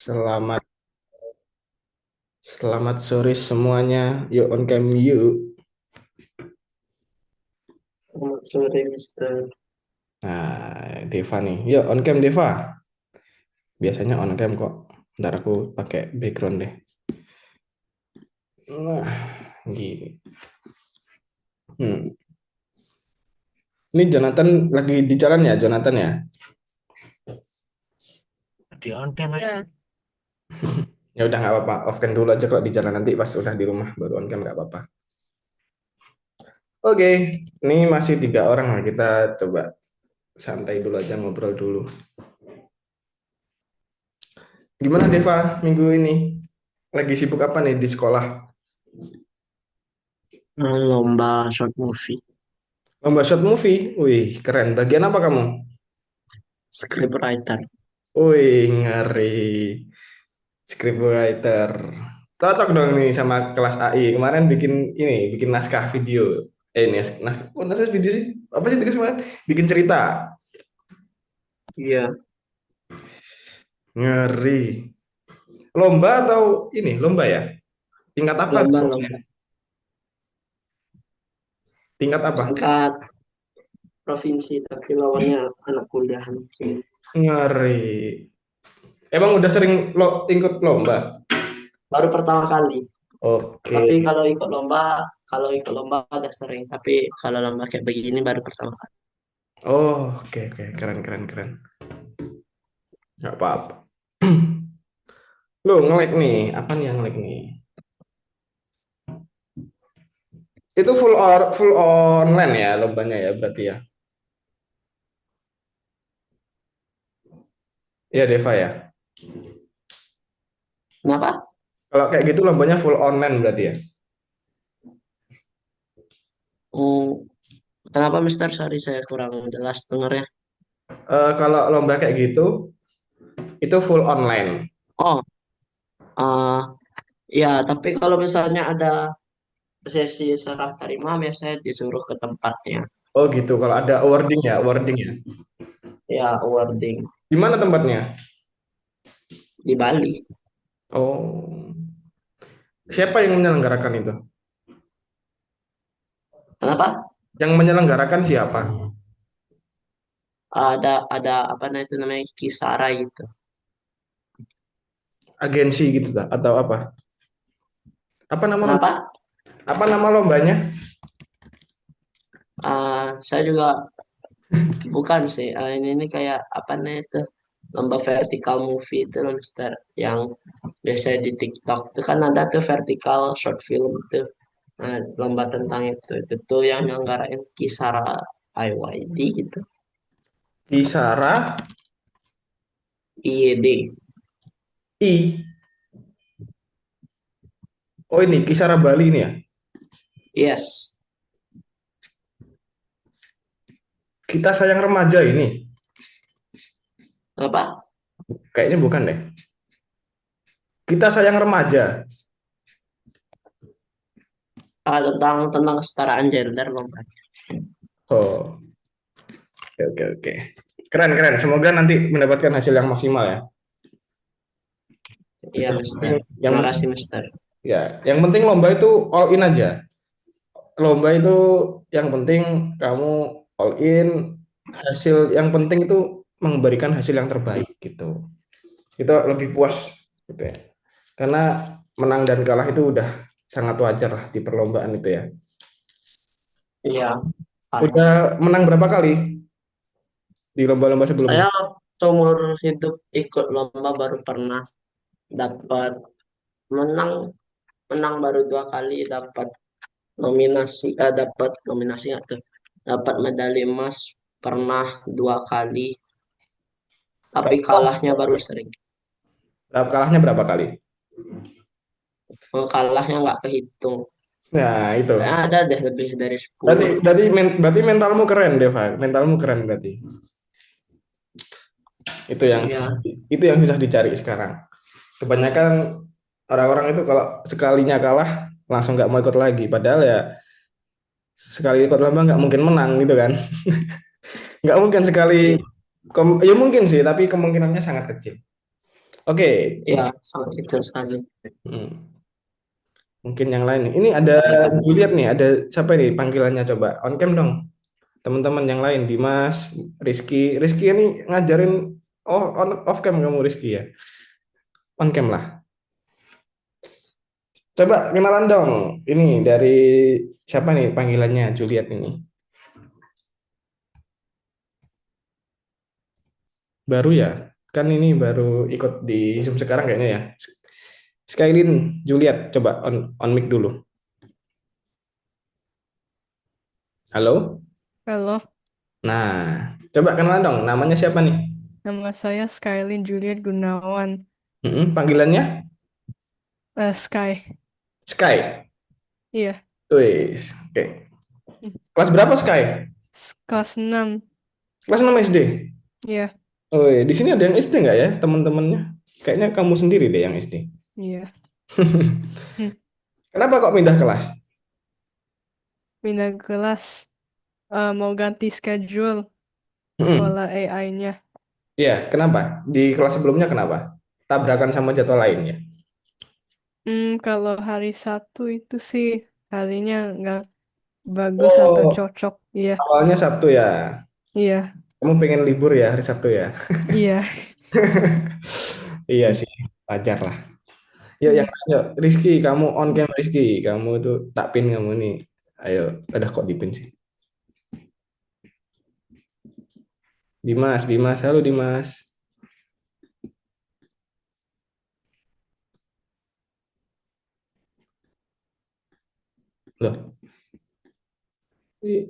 Selamat selamat sore semuanya. Yuk on cam yuk. Selamat sore, Mister. Nah, Deva nih. Yuk on cam Deva. Biasanya on cam kok. Ntar aku pakai background deh. Nah, gini. Hmm. Ini Jonathan lagi di jalan ya, Jonathan ya? Di on cam ya. Ya udah nggak apa-apa. Off cam dulu aja kalau di jalan, nanti pas udah di rumah baru on cam nggak apa-apa. Oke, ini masih 3 orang lah. Kita coba santai dulu aja, ngobrol dulu. Gimana Deva minggu ini? Lagi sibuk apa nih di sekolah? Lomba short movie, Lomba short movie. Wih, keren. Bagian apa kamu? script writer. Wih, ngeri. Scriptwriter. Cocok dong nih sama kelas AI. Kemarin bikin naskah video. Naskah video sih? Apa sih tugas kemarin? Bikin cerita. Iya, Ngeri. Lomba atau ini? Lomba ya? Tingkat apa tuh lombanya? lomba-lomba Tingkat apa? tingkat provinsi, tapi lawannya anak kuliahan. Ngeri. Emang udah sering lo ikut lomba? Baru pertama kali. Oke. Tapi kalau ikut lomba agak sering. Tapi kalau lomba kayak begini baru pertama kali. Oh, oke, oke. Keren, keren, keren. Nggak apa-apa. Lo nge-lag nih. Apa nih yang nge-lag nih? Itu full online ya lombanya ya berarti ya. Iya Deva ya. Kenapa? Kalau kayak gitu lombanya full online berarti ya. Hmm, kenapa, Mister? Sorry, saya kurang jelas dengarnya. Kalau lomba kayak gitu itu full online. Oh, eh ya, tapi kalau misalnya ada sesi serah terima, biasanya disuruh ke tempatnya. Oh gitu. Kalau ada awarding ya, awarding ya. Ya, awarding Di mana tempatnya? di Bali. Oh, siapa yang menyelenggarakan itu? Kenapa? Yang menyelenggarakan siapa? Ada apa itu namanya Kisara itu. Agensi gitu tak? Atau apa? Apa nama lomba? Kenapa? Apa nama lombanya? Saya juga bukan sih. Ini kayak apa itu lomba vertical movie itu loh, Mister, yang biasanya di TikTok itu kan ada tuh vertical short film tuh. Nah, lomba tentang itu tuh yang nyelenggarain Kisara IYD gitu. Kisara IYD. I. Oh ini Kisara Bali ini ya. Yes. Kita sayang remaja ini. Apa? Kayaknya bukan deh. Kita sayang remaja. Tentang kesetaraan gender lomba. Oh, oke, oke, oke. Keren, keren. Semoga nanti mendapatkan hasil yang maksimal ya. Iya, Yang Mister. penting, yang Terima penting kasih, Mister. yang penting lomba itu all in aja. Lomba itu yang penting kamu all in, hasil yang penting itu memberikan hasil yang terbaik gitu. Itu lebih puas gitu ya. Karena menang dan kalah itu udah sangat wajar lah di perlombaan itu ya. Iya. Udah menang berapa kali di lomba-lomba sebelumnya? Saya seumur hidup ikut lomba baru pernah dapat menang menang baru 2 kali, dapat nominasi nggak tuh, dapat medali emas pernah 2 kali, tapi kalahnya baru sering. Kalahnya berapa kali? Kalahnya nggak kehitung. Nah, itu. Kayaknya ada deh lebih dari Berarti 10. berarti mentalmu keren, Deva. Mentalmu keren berarti. Itu yang Iya, itu yang susah dicari sekarang. Kebanyakan orang-orang itu kalau sekalinya kalah langsung nggak mau ikut lagi. Padahal ya sekali ikut lomba nggak mungkin menang gitu kan. Nggak mungkin sekali. iya, Ya mungkin sih, tapi kemungkinannya sangat kecil. Oke. Ya, sangat kecil sekali. Hmm, mungkin yang lain nih. Ini ada Iya. Juliet nih, ada siapa nih panggilannya coba? On cam dong. Teman-teman yang lain, Dimas, Rizky. Rizky ini ngajarin, oh on off cam kamu Rizky ya. On cam lah. Coba kenalan dong. Ini dari siapa nih panggilannya Juliet ini? Baru ya? Kan ini baru ikut di Zoom sekarang kayaknya ya. Skylin Juliet, coba on mic dulu. Halo? Halo, Nah, coba kenalan dong. Namanya siapa nih? nama saya Skylin Juliet Gunawan. Panggilannya Sky. Sky. Iya. Wis, oke. Kelas berapa Sky? Kelas 6. Kelas 6 SD. Iya. Oh, di sini ada yang SD nggak ya, teman-temannya? Kayaknya kamu sendiri deh yang SD. Iya. Hmm. Kenapa kok pindah kelas? Pindah kelas. Mau ganti schedule Hmm. sekolah AI-nya. Iya, kenapa? Di kelas sebelumnya kenapa? Tabrakan sama jadwal lain ya? Kalau hari Sabtu itu sih harinya nggak bagus atau Oh, cocok. Iya. awalnya Sabtu ya. Iya. Kamu pengen libur ya hari Sabtu ya? Iya. Iya sih, wajar lah. Yuk, yang Iya. lain, yuk. Rizky, kamu on cam Rizky. Kamu itu tak pin kamu nih. Ayo, ada kok di pin sih. Dimas, Dimas, halo Dimas. Loh, ini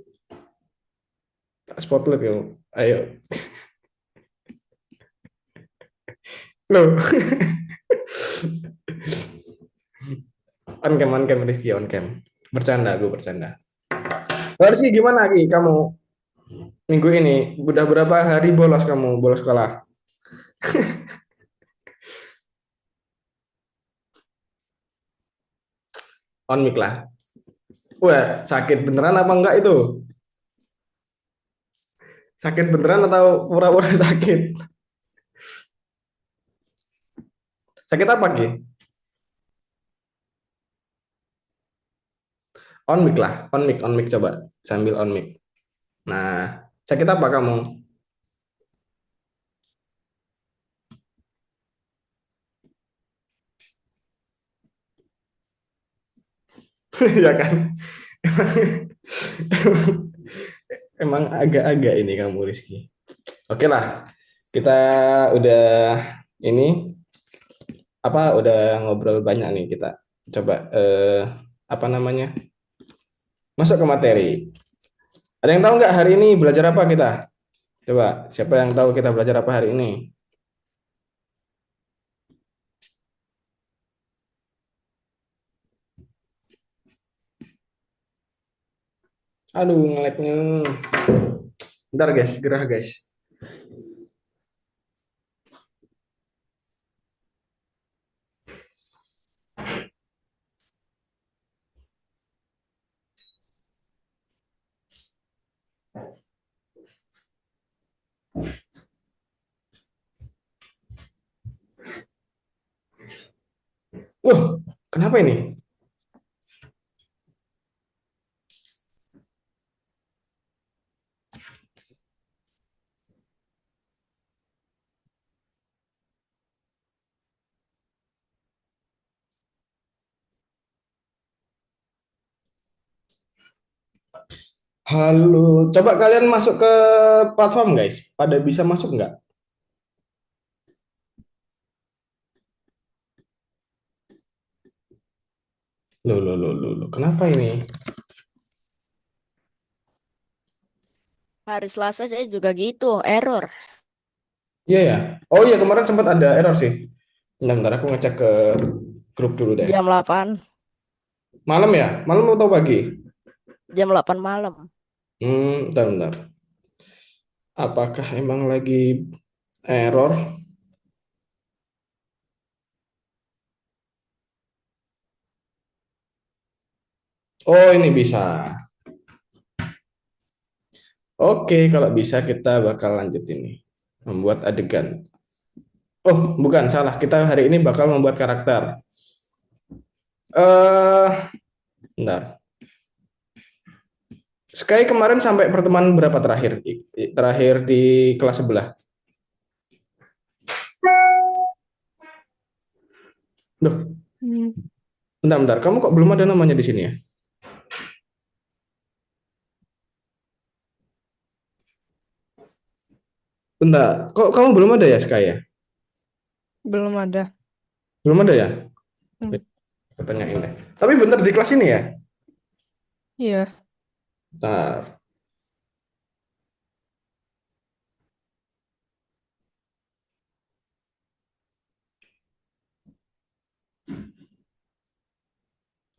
tak spotlight kamu. Ayo. Loh, on cam Rizky, on cam. Bercanda, gue bercanda. Lalu Rizky, gimana Ki? Kamu minggu ini udah berapa hari bolos kamu bolos sekolah? On mic lah. Wah, sakit beneran apa enggak itu? Sakit beneran atau pura-pura sakit? Sakit apa Ki? On mic lah, on mic coba sambil on mic. Nah, sakit apa kamu? Ya kan? Emang agak-agak ini kamu Rizky. Oke lah, kita udah ini apa udah ngobrol banyak nih kita. Coba apa namanya? Masuk ke materi. Ada yang tahu nggak hari ini belajar apa kita? Coba, siapa yang tahu kita belajar apa hari ini? Aduh, ngeleknya. Bentar guys, gerah guys. Kenapa ini? Halo, coba kalian masuk ke platform guys. Pada bisa masuk nggak? Loh. Kenapa ini? Hari Selasa saya juga gitu, error. Iya ya. Oh iya, kemarin sempat ada error sih. Bentar, aku ngecek ke grup dulu deh. Jam 8, Malam ya? Malam atau pagi? jam 8 malam. Bentar. Apakah emang lagi error? Oh, ini bisa. Oke, kalau bisa kita bakal lanjut ini. Membuat adegan. Oh, bukan, salah. Kita hari ini bakal membuat karakter. Eh, Bentar. Sky kemarin sampai pertemuan berapa terakhir? Terakhir di kelas sebelah. Loh, Hmm, bentar. Kamu kok belum ada namanya di sini ya? Bentar. Kok kamu belum ada ya, Sky ya? belum ada. Belum ada ya? Hmm, Katanya ini. Tapi bener di kelas ini ya? iya, Bentar.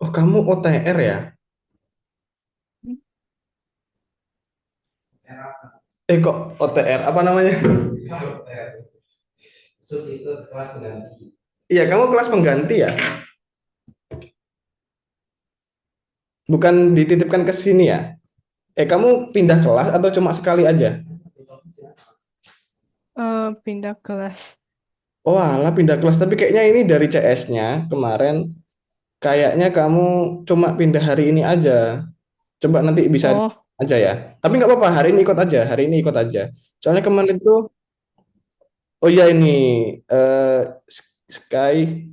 Oh, kamu OTR ya? Kok OTR? Apa namanya? Iya, kamu kelas pengganti ya? Bukan dititipkan ke sini ya? Kamu pindah kelas atau cuma sekali aja? pindah kelas. Oh, alah pindah kelas. Tapi kayaknya ini dari CS-nya kemarin. Kayaknya kamu cuma pindah hari ini aja. Coba nanti bisa Oh, aja ya. Tapi nggak apa-apa, hari ini ikut aja. Hari ini ikut aja. Soalnya kemarin itu, oh iya ini eh, Sky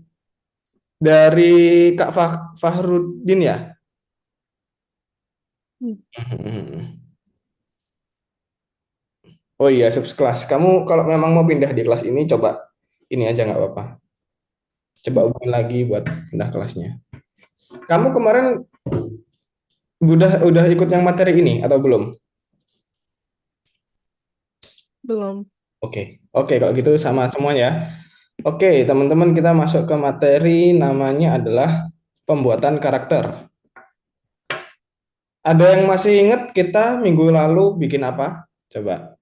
dari Kak Fahrudin ya. hmm, Oh iya, subkelas. Kamu kalau memang mau pindah di kelas ini, coba ini aja nggak apa-apa. Coba hmm, hubungin lagi buat pindah kelasnya. Kamu kemarin udah ikut yang materi ini atau belum? belum. Oke, oke kalau gitu sama semuanya. Oke, teman-teman kita masuk ke materi namanya adalah pembuatan karakter. Ada yang masih ingat kita minggu lalu bikin apa? Coba.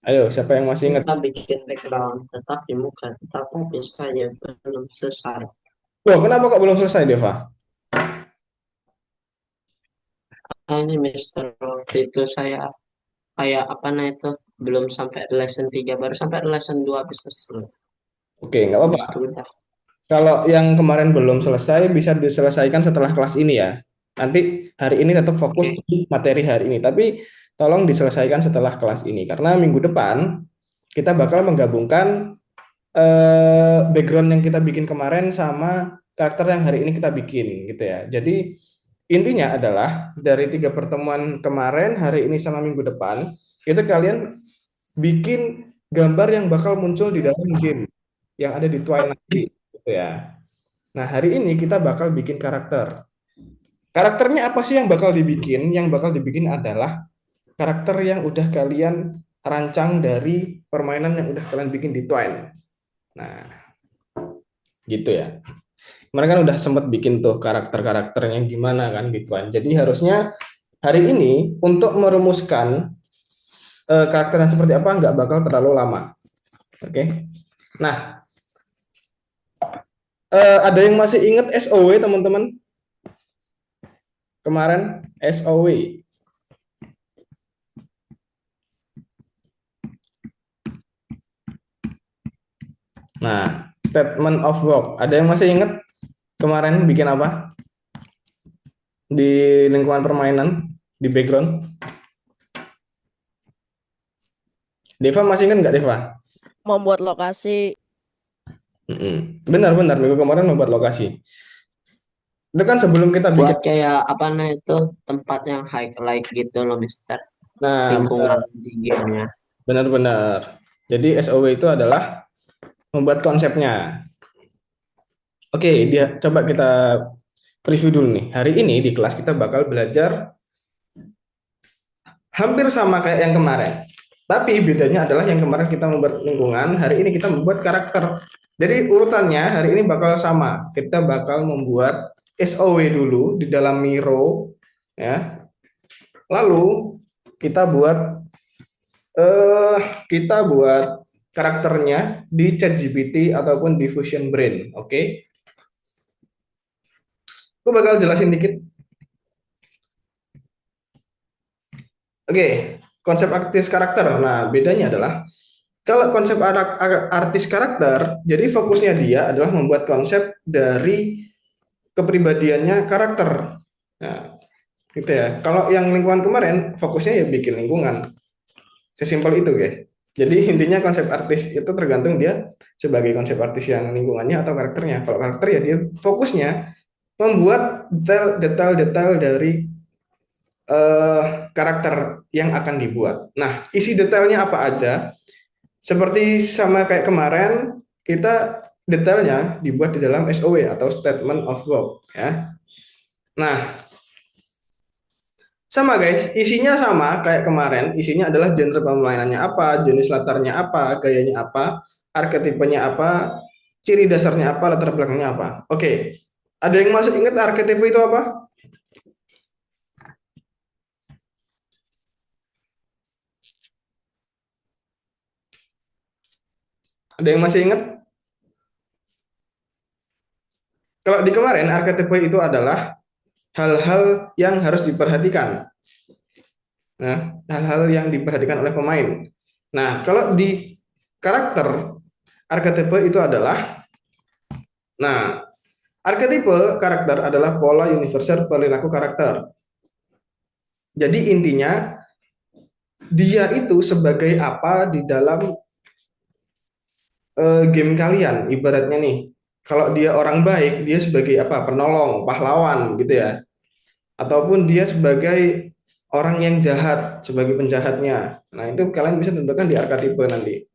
Ayo, siapa yang masih ingat? Kita bikin background tetap di muka, tetapi saya belum selesai. Loh, kenapa kok belum selesai, Deva? Nah, ini Mister, waktu itu saya kayak apa nah itu belum sampai lesson 3 baru sampai lesson 2 habis selesai. Oke, nggak Habis apa-apa. itu udah. Kalau yang kemarin belum selesai bisa diselesaikan setelah kelas ini ya. Nanti hari ini tetap fokus Oke, di materi hari ini, tapi tolong diselesaikan setelah kelas ini karena minggu depan kita bakal menggabungkan background yang kita bikin kemarin sama karakter yang hari ini kita bikin gitu ya. Jadi intinya adalah dari 3 pertemuan kemarin, hari ini sama minggu depan, itu kalian bikin gambar yang bakal muncul di dalam game yang ada di Twine nanti gitu ya. Nah, hari ini kita bakal bikin karakter. Karakternya apa sih yang bakal dibikin? Yang bakal dibikin adalah karakter yang udah kalian rancang dari permainan yang udah kalian bikin di Twine. Nah, gitu ya. Mereka kan udah sempat bikin tuh karakter-karakternya gimana kan gituan. Jadi harusnya hari ini untuk merumuskan karakternya seperti apa nggak bakal terlalu lama. Oke. Nah, ada yang masih ingat SOW teman-teman? Kemarin SOW. Nah, statement of work. Ada yang masih ingat kemarin bikin apa di lingkungan permainan di background? Deva masih ingat nggak Deva? Membuat lokasi. Benar-benar minggu kemarin membuat lokasi. Itu kan sebelum kita bikin. buat kayak apa nah itu tempat yang highlight gitu loh Mister, Nah, lingkungan di gamenya. benar-benar. Jadi SOW itu adalah membuat konsepnya. Oke, dia coba kita preview dulu nih. Hari ini di kelas kita bakal belajar hampir sama kayak yang kemarin. Tapi bedanya adalah yang kemarin kita membuat lingkungan, hari ini kita membuat karakter. Jadi urutannya hari ini bakal sama. Kita bakal membuat SOW dulu di dalam Miro ya. Lalu kita buat eh kita buat karakternya di ChatGPT ataupun di Fusion Brain, oke? Aku bakal jelasin dikit. Oke, konsep aktif karakter. Nah, bedanya adalah Kalau konsep artis karakter, jadi fokusnya dia adalah membuat konsep dari kepribadiannya karakter. Nah, gitu ya. Kalau yang lingkungan kemarin, fokusnya ya bikin lingkungan. Sesimpel itu, guys. Jadi intinya konsep artis itu tergantung dia sebagai konsep artis yang lingkungannya atau karakternya. Kalau karakter ya dia fokusnya membuat detail-detail dari karakter yang akan dibuat. Nah, isi detailnya apa aja? Seperti sama kayak kemarin, kita detailnya dibuat di dalam SOW atau Statement of Work ya. Nah, sama guys, isinya sama kayak kemarin. Isinya adalah genre pemainannya apa, jenis latarnya apa, gayanya apa, arketipenya apa, ciri dasarnya apa, latar belakangnya apa. Oke, ada yang masih ingat arketipe itu apa? Ada yang masih ingat? Kalau di kemarin, arketipe itu adalah hal-hal yang harus diperhatikan. Nah, hal-hal yang diperhatikan oleh pemain. Nah, kalau di karakter, arketipe itu adalah, nah, arketipe karakter adalah pola universal perilaku karakter. Jadi intinya, dia itu sebagai apa di dalam game kalian, ibaratnya nih. Kalau dia orang baik, dia sebagai apa? Penolong, pahlawan gitu ya. Ataupun dia sebagai orang yang jahat, sebagai penjahatnya. Nah, itu kalian bisa tentukan di arketipe nanti.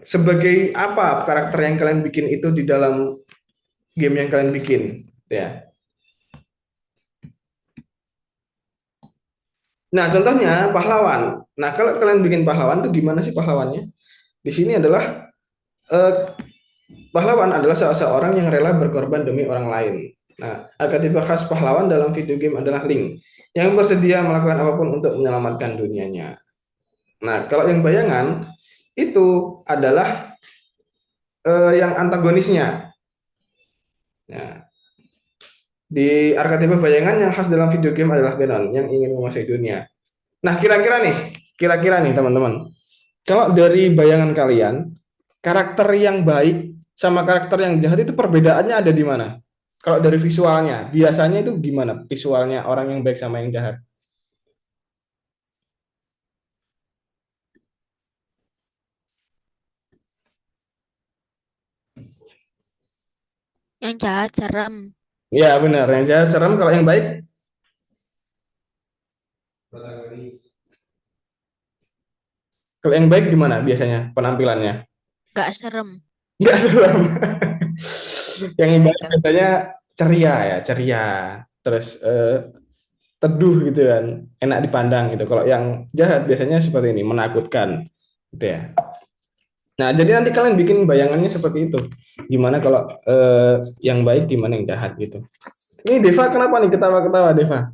Sebagai apa karakter yang kalian bikin itu di dalam game yang kalian bikin, gitu ya. Nah, contohnya pahlawan. Nah, kalau kalian bikin pahlawan tuh gimana sih pahlawannya? Di sini adalah eh, pahlawan adalah seseorang yang rela berkorban demi orang lain. Nah, arketipe khas pahlawan dalam video game adalah Link, yang bersedia melakukan apapun untuk menyelamatkan dunianya. Nah, kalau yang bayangan itu adalah yang antagonisnya. Nah, di arketipe bayangan yang khas dalam video game adalah Venom yang ingin menguasai dunia. Nah, kira-kira nih teman-teman, kalau dari bayangan kalian, karakter yang baik sama karakter yang jahat itu perbedaannya ada di mana? Kalau dari visualnya, biasanya itu gimana visualnya orang yang baik sama yang jahat? Yang jahat serem. Ya benar, yang jahat serem, kalau yang baik, kalau yang baik gimana biasanya penampilannya? Gak serem. Nggak serem. Yang baik Ada. biasanya ceria ya, ceria. Terus teduh gitu kan, enak dipandang gitu. Kalau yang jahat biasanya seperti ini, menakutkan gitu ya. Nah, jadi nanti kalian bikin bayangannya seperti itu. Gimana kalau yang baik, gimana yang jahat gitu. Ini Deva kenapa nih ketawa-ketawa Deva?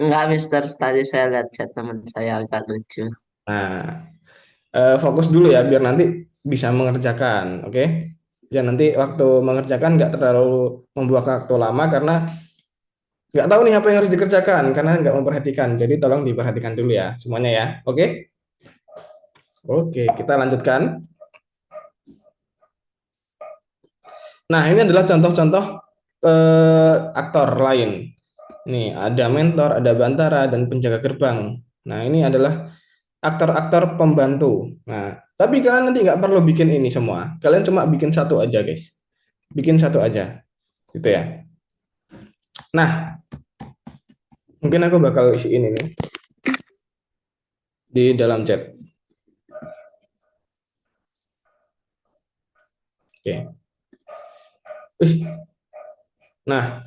Enggak, Mister. Tadi saya lihat chat teman saya agak lucu. Nah, fokus dulu ya biar nanti bisa mengerjakan, oke? Ya nanti waktu mengerjakan nggak terlalu membuang waktu lama karena nggak tahu nih apa yang harus dikerjakan karena nggak memperhatikan. Jadi tolong diperhatikan dulu ya semuanya ya, oke? Oke, kita lanjutkan. Nah, ini adalah contoh-contoh aktor lain. Nih, ada mentor, ada bantara, dan penjaga gerbang. Nah, ini adalah aktor-aktor pembantu. Nah, tapi kalian nanti nggak perlu bikin ini semua. Kalian cuma bikin satu aja, guys. Bikin satu aja, gitu ya. Nah, mungkin aku bakal isi ini nih di dalam chat. Oke. Nah,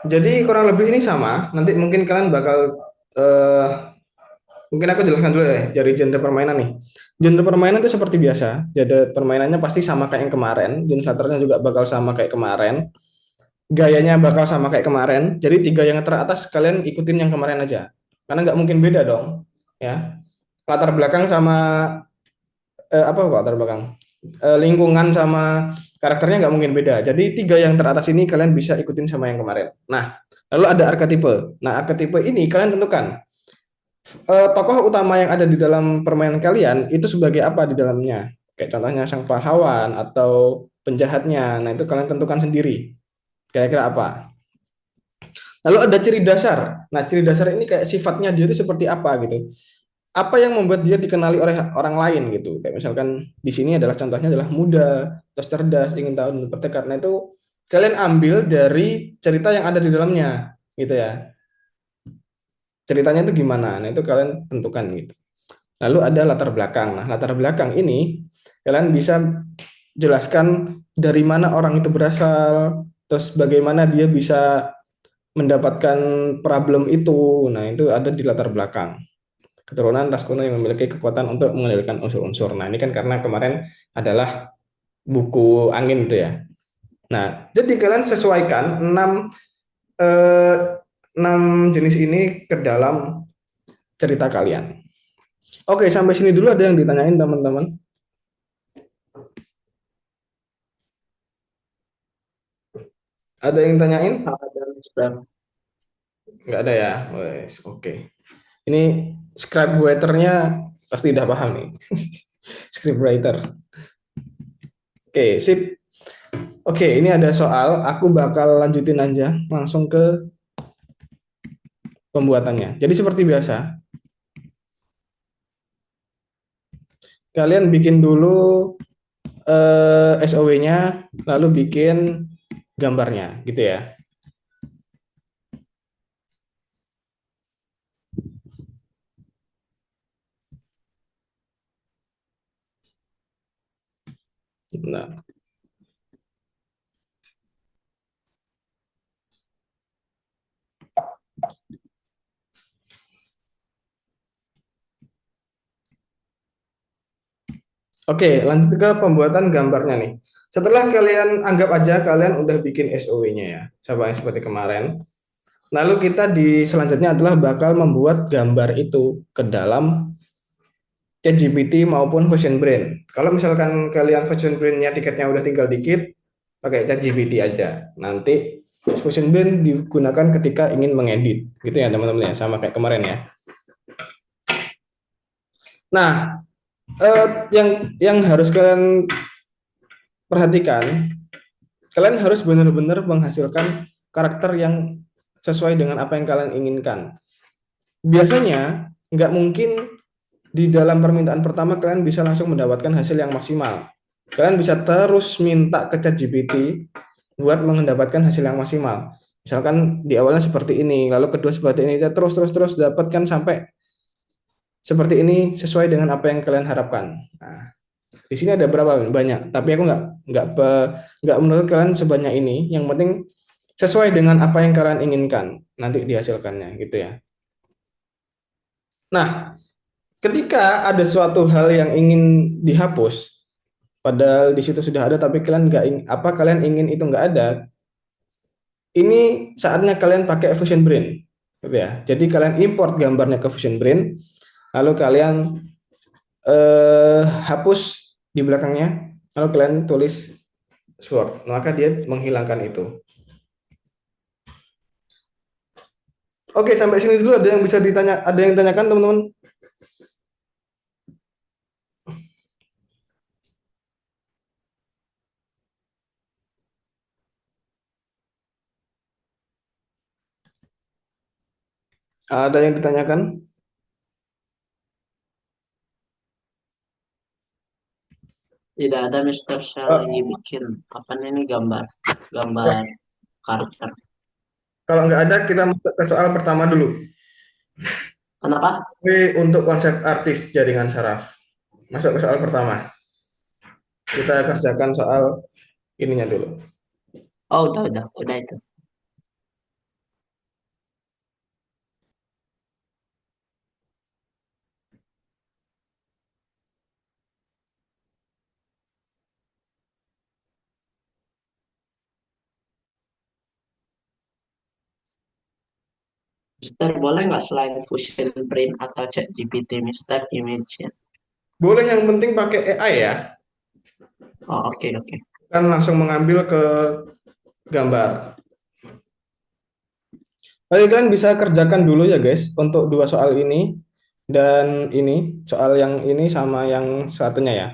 jadi kurang lebih ini sama. Nanti mungkin kalian bakal eh, mungkin aku jelaskan dulu ya dari genre permainan nih. Genre permainan itu seperti biasa. Jadi permainannya pasti sama kayak yang kemarin. Jenis latarnya juga bakal sama kayak kemarin. Gayanya bakal sama kayak kemarin. Jadi tiga yang teratas kalian ikutin yang kemarin aja. Karena nggak mungkin beda dong. Ya. Latar belakang sama apa kok latar belakang? lingkungan sama karakternya nggak mungkin beda. Jadi tiga yang teratas ini kalian bisa ikutin sama yang kemarin. Nah, lalu ada arketipe. Nah, arketipe ini kalian tentukan tokoh utama yang ada di dalam permainan kalian itu sebagai apa di dalamnya. Kayak contohnya sang pahlawan atau penjahatnya. Nah, itu kalian tentukan sendiri. Kira-kira apa? Lalu ada ciri dasar. Nah, ciri dasar ini kayak sifatnya dia itu seperti apa gitu. Apa yang membuat dia dikenali oleh orang lain gitu. Kayak misalkan di sini adalah contohnya adalah muda, terus cerdas, ingin tahu dan bertekad. Nah, itu kalian ambil dari cerita yang ada di dalamnya gitu ya. Ceritanya itu gimana? Nah, itu kalian tentukan gitu. Lalu ada latar belakang. Nah, latar belakang ini kalian bisa jelaskan dari mana orang itu berasal, terus bagaimana dia bisa mendapatkan problem itu. Nah, itu ada di latar belakang. Keturunan ras kuno yang memiliki kekuatan untuk mengendalikan unsur-unsur. Nah, ini kan karena kemarin adalah buku angin itu ya. Nah, jadi kalian sesuaikan 6 jenis ini ke dalam cerita kalian. Oke, sampai sini dulu ada yang ditanyain teman-teman? Ada yang tanyain? Ada, Mister. Nggak ada ya? Wes, oke. Ini scriptwriter-nya pasti udah paham nih. Scriptwriter. Oke, sip. Oke, ini ada soal. Aku bakal lanjutin aja langsung ke pembuatannya. Jadi seperti biasa, kalian bikin dulu SOW-nya, lalu bikin gambarnya, gitu ya. Nah, oke, lanjut ke pembuatan gambarnya nih. Setelah kalian anggap aja kalian udah bikin SOW-nya ya, sama yang seperti kemarin. Lalu kita di selanjutnya adalah bakal membuat gambar itu ke dalam ChatGPT maupun Fusion Brain. Kalau misalkan kalian Fusion Brain-nya tiketnya udah tinggal dikit, pakai ChatGPT aja. Nanti Fusion Brain digunakan ketika ingin mengedit, gitu ya teman-teman ya, sama kayak kemarin ya. Nah, yang harus kalian perhatikan, kalian harus benar-benar menghasilkan karakter yang sesuai dengan apa yang kalian inginkan. Biasanya nggak mungkin di dalam permintaan pertama kalian bisa langsung mendapatkan hasil yang maksimal. Kalian bisa terus minta ke ChatGPT buat mendapatkan hasil yang maksimal. Misalkan di awalnya seperti ini, lalu kedua seperti ini, terus dapatkan sampai seperti ini sesuai dengan apa yang kalian harapkan. Nah, di sini ada berapa banyak, tapi aku nggak menurut kalian sebanyak ini. Yang penting sesuai dengan apa yang kalian inginkan nanti dihasilkannya gitu ya. Nah, ketika ada suatu hal yang ingin dihapus, padahal di situ sudah ada, tapi kalian nggak apa kalian ingin itu nggak ada, ini saatnya kalian pakai Fusion Brain, gitu ya. Jadi kalian import gambarnya ke Fusion Brain, lalu kalian hapus di belakangnya, lalu kalian tulis Sword, maka dia menghilangkan itu. Oke, sampai sini dulu ada yang bisa ditanya, ada yang ditanyakan teman-teman? Ada yang ditanyakan? Tidak ada, Mister. Saya lagi bikin apa nih ini gambar karakter. Kalau nggak ada, kita masuk ke soal pertama dulu. Kenapa? Ini untuk konsep artis jaringan saraf. Masuk ke soal pertama. Kita kerjakan soal ininya dulu. Oh, udah itu. Mister, boleh nggak selain Fusion Brain atau ChatGPT, Mister, image-nya? Boleh, yang penting pakai AI ya. Oh, oke, oke. Kan langsung mengambil ke gambar. Oke, kalian bisa kerjakan dulu ya guys untuk dua soal ini dan ini soal yang ini sama yang satunya ya.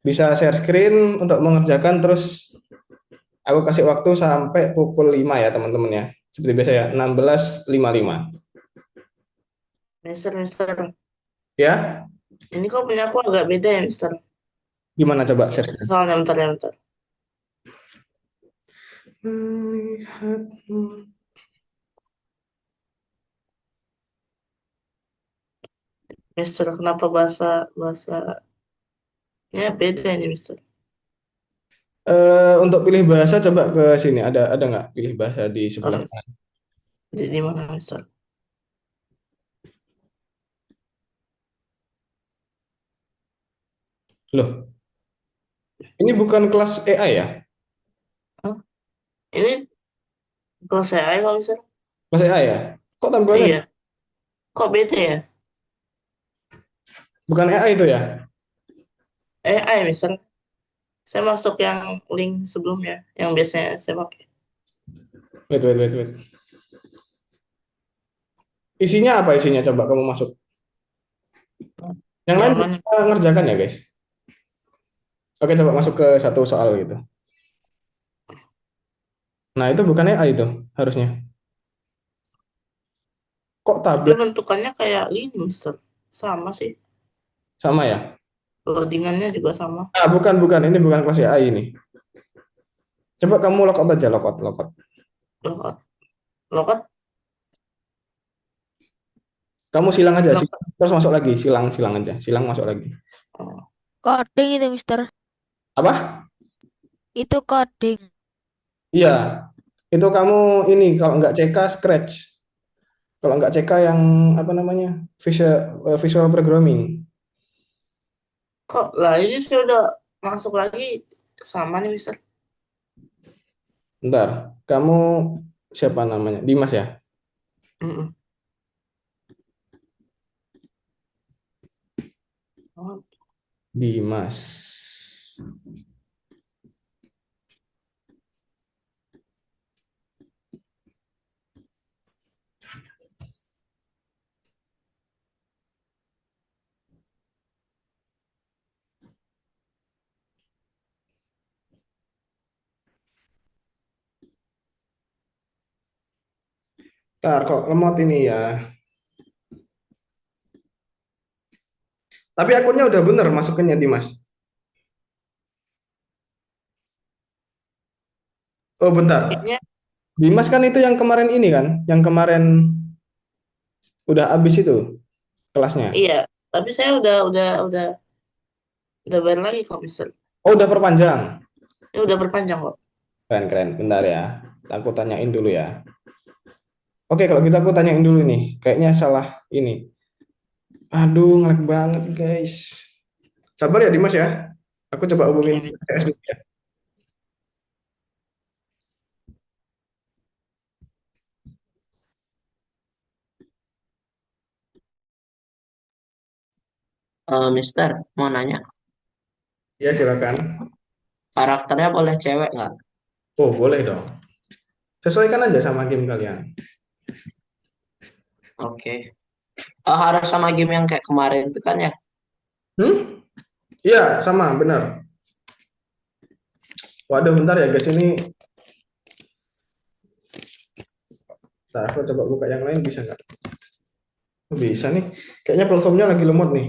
Bisa share screen untuk mengerjakan terus aku kasih waktu sampai pukul 5 ya teman-teman ya. Seperti biasa ya, 16.55. Mister, Mister. Ya, Ini kok punya aku agak beda ya, Mister. gimana coba share screen? Soalnya bentar ya, bentar. Melihatmu. Mister, kenapa bahasa bahasa ya beda ini, Mister. Untuk pilih bahasa coba ke sini. Ada nggak pilih bahasa di sebelah Eh, kanan? di mana, Mister? Loh, ini bukan kelas AI ya? Hah? Ini kalau saya kalau Mister. Kelas AI ya? Kok tampilannya Iya. Kok beda ya? bukan AI itu ya? Mister. Saya masuk yang link sebelumnya, yang biasanya saya pakai. Wait, wait, wait, wait. Isinya apa isinya? Coba kamu masuk. Yang lain Yang mana? bisa ngerjakan ya, guys? Oke, coba masuk ke satu soal gitu. Nah, itu bukan AI itu harusnya. Kok Tapi tablet bentukannya kayak gini, Mister. Sama sih. sama ya? Loadingannya juga sama. Ah, bukan, bukan. Ini bukan kelas AI ini. Coba kamu logout aja, logout, logout. Lokat. Lokat. Kamu silang aja, Lokat. silang. Terus masuk lagi, silang, silang aja. Silang masuk lagi. Oh. Coding itu, Mister. Apa? Itu coding. Iya, itu kamu ini kalau nggak CK Scratch. Kalau nggak CK yang apa namanya? Visual Programming. Kok lah ini saya udah masuk lagi sama nih, Mister. Bentar, kamu siapa namanya? Dimas ya? Mm-mm. Oh, Dimas. Ntar kok lemot ini ya. Tapi akunnya udah bener masukinnya Dimas. Oh bentar. kayaknya Dimas kan itu yang kemarin ini kan? Yang kemarin udah habis itu kelasnya. iya. Tapi saya udah bayar lagi kok, Mister. Oh udah perpanjang. Ini udah berpanjang kok. Keren keren. Bentar ya. Aku tanyain dulu ya. Oke kalau gitu aku tanyain dulu nih. Kayaknya salah ini. Aduh ngelag banget guys. Sabar ya Dimas ya. Aku coba hubungin Oke, Mister. CS dulu ya. Mister, mau nanya, Ya silakan. karakternya boleh cewek nggak? Oh boleh dong. Sesuaikan aja sama game kalian. Oke. Harus sama game yang kayak kemarin itu kan ya? Hmm? Iya sama benar. Waduh bentar ya guys ini. Nah, aku coba buka yang lain bisa nggak? Oh, bisa nih. Kayaknya platformnya lagi lemot nih.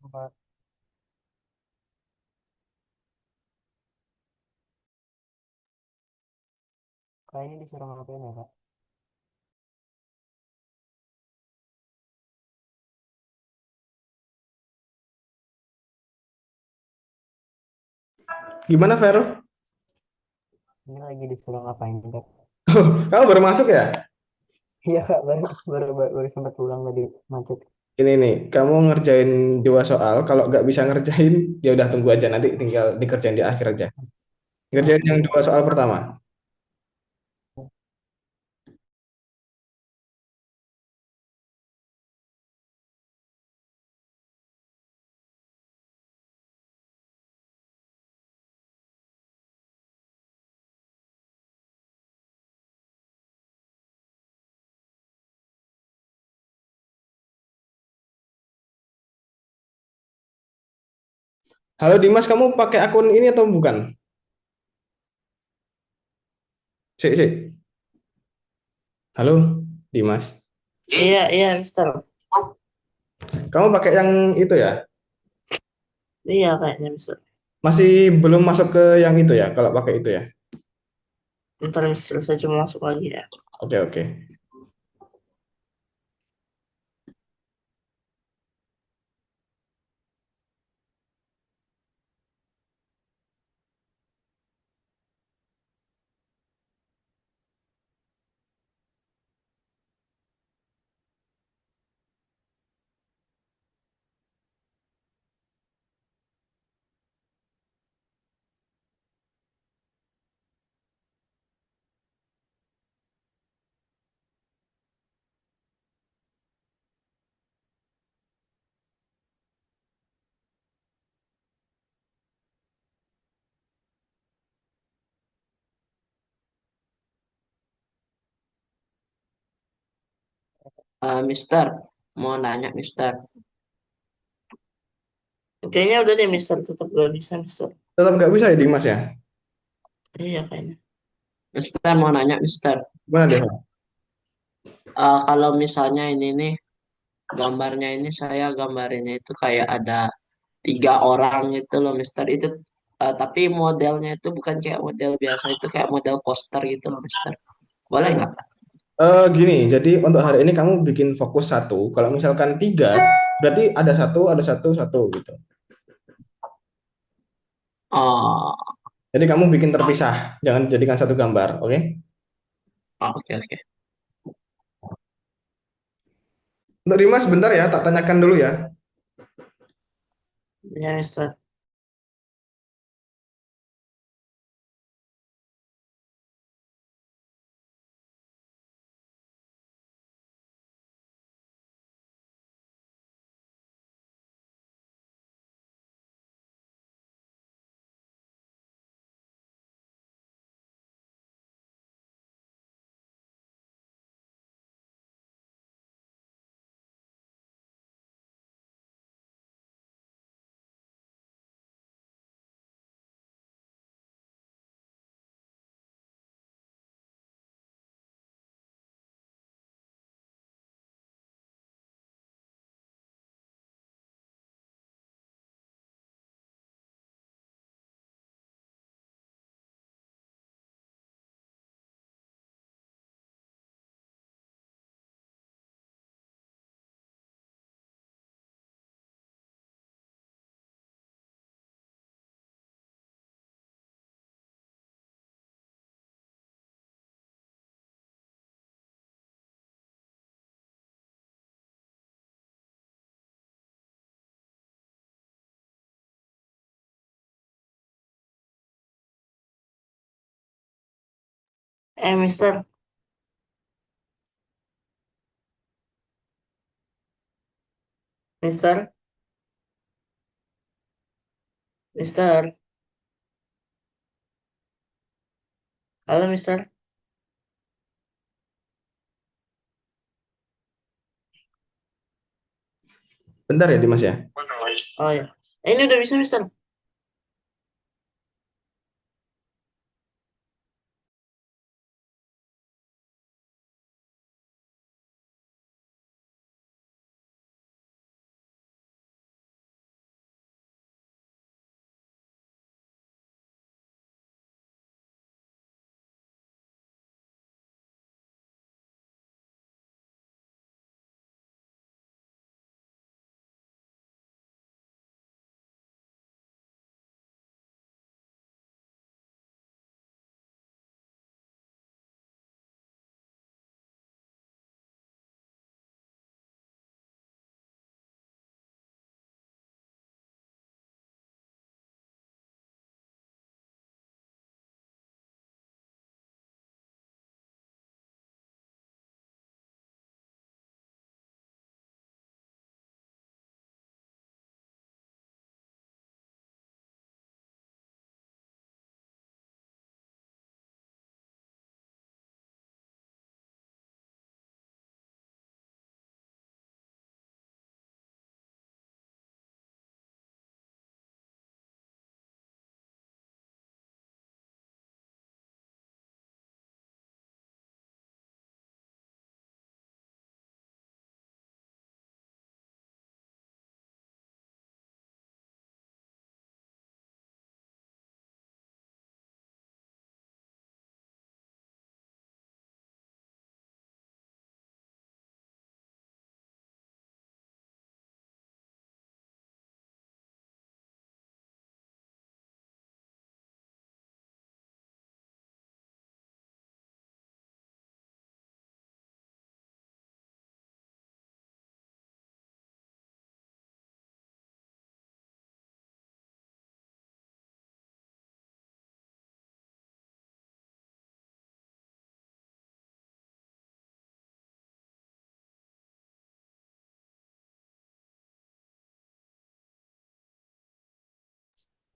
Apa kayaknya disuruh ngapain ya, Kak? Gimana, Fer? Ini lagi disuruh ngapain, Kak? Kamu baru masuk ya? Iya, Kak, baru sempat pulang tadi macet. Ini nih, kamu ngerjain 2 soal. Kalau nggak bisa ngerjain, ya udah tunggu aja nanti tinggal dikerjain di akhir aja. Ngerjain Oke. yang 2 soal pertama. Halo Dimas, kamu pakai akun ini atau bukan? Sik, sik. Halo Dimas. Iya, iya, Mister. Kamu pakai yang itu ya? Iya, kayaknya Mister. Masih belum masuk ke yang itu ya, kalau pakai itu ya? Ntar Mister saya cuma masuk lagi ya. Oke, oke. Mister, mau nanya Mister. Kayaknya udah deh Mister, tetap gak bisa Mister. Tetap nggak bisa ya Dimas ya? Iya kayaknya. Mister mau nanya Mister. Gimana deh? Kalau misalnya ini nih gambarnya ini saya gambarinnya itu kayak ada 3 orang gitu loh Mister. Itu tapi modelnya itu bukan kayak model biasa, itu kayak model poster gitu loh Mister. Boleh nggak? Gini, jadi untuk hari ini kamu bikin fokus satu. Kalau misalkan 3, berarti ada satu, satu gitu. Oh, Jadi kamu bikin terpisah, jangan jadikan satu gambar, oke? oke oke. Untuk Dimas, bentar ya, tak tanyakan dulu ya. Iya Mister. Mister, Mister, Mister. Halo Mister. Bentar ya Dimas ya. Oh ya. Ini udah bisa Mister.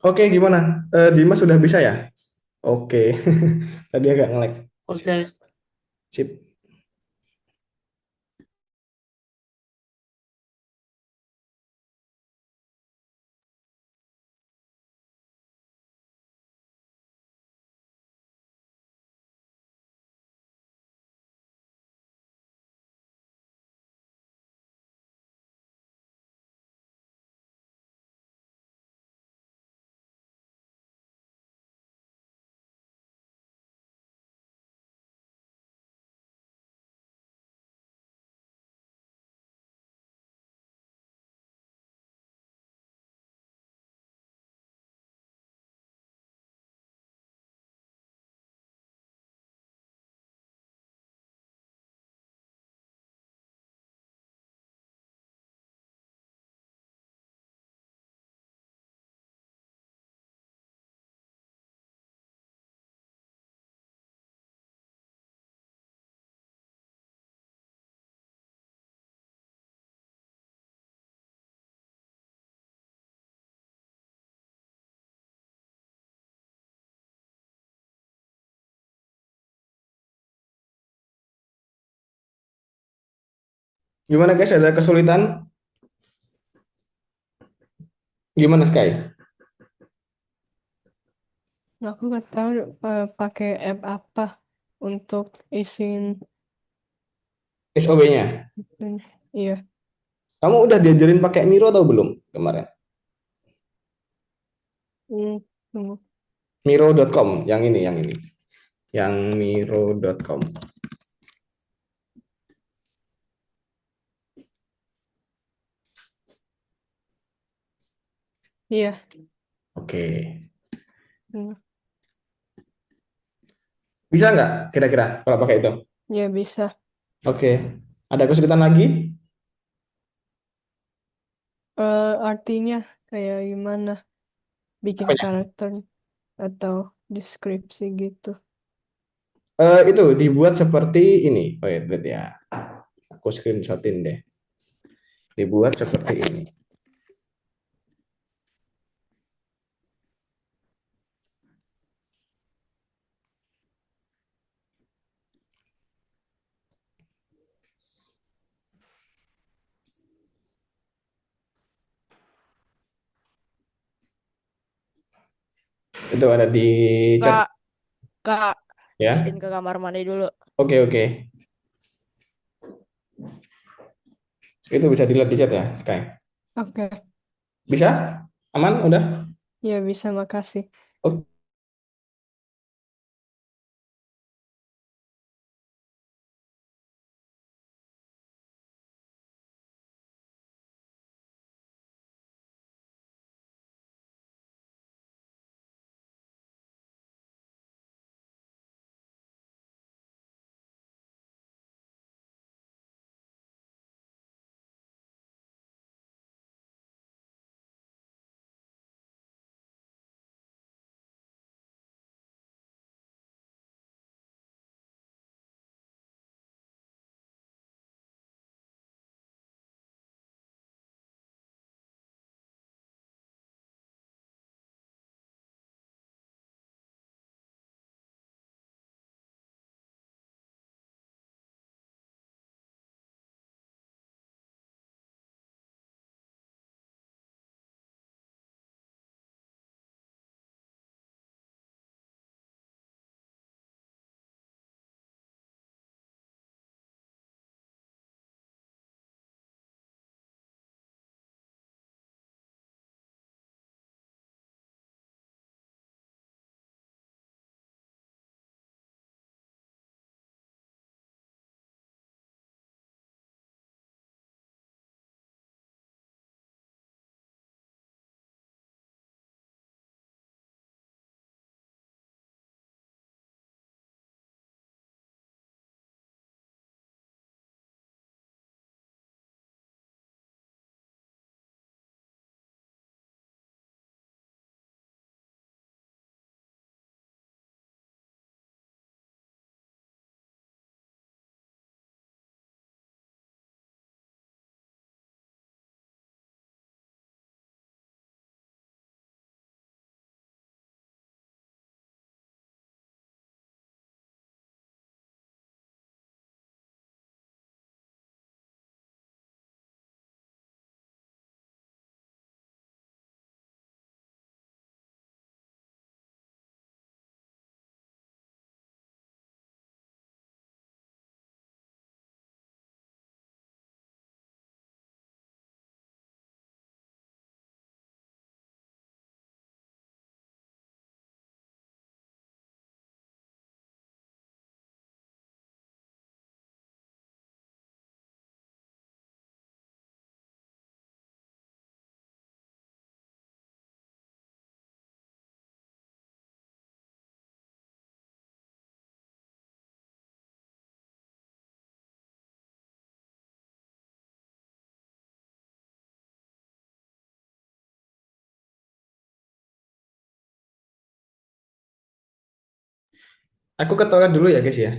Oke, gimana? Dimas sudah bisa ya? Oke. Tadi agak nge-lag. Sip. Udah, Mister. Sip. Gimana guys? Ada kesulitan? Gimana Sky? Aku nggak tahu pakai app apa untuk isiin SOB-nya. itunya. Iya. Kamu udah diajarin pakai Miro atau belum kemarin? Tunggu. Miro.com, yang ini, yang ini. Yang Miro.com. Iya. Oke. Tunggu. Bisa nggak kira-kira kalau pakai itu? Ya bisa. Oke. Ada kesulitan lagi? Artinya kayak gimana? Bikin Apanya? karakter atau deskripsi gitu. Itu dibuat seperti ini. Wait, wait ya. Aku screenshotin deh. Dibuat seperti ini. Itu ada di chat Kak, Kak, izin ya. ke kamar mandi dulu. Oke, oke. Itu bisa dilihat di chat ya, Sky. Oke. Bisa? Aman? Udah? Ya bisa, makasih. Oke. Aku ke toilet dulu ya, guys ya.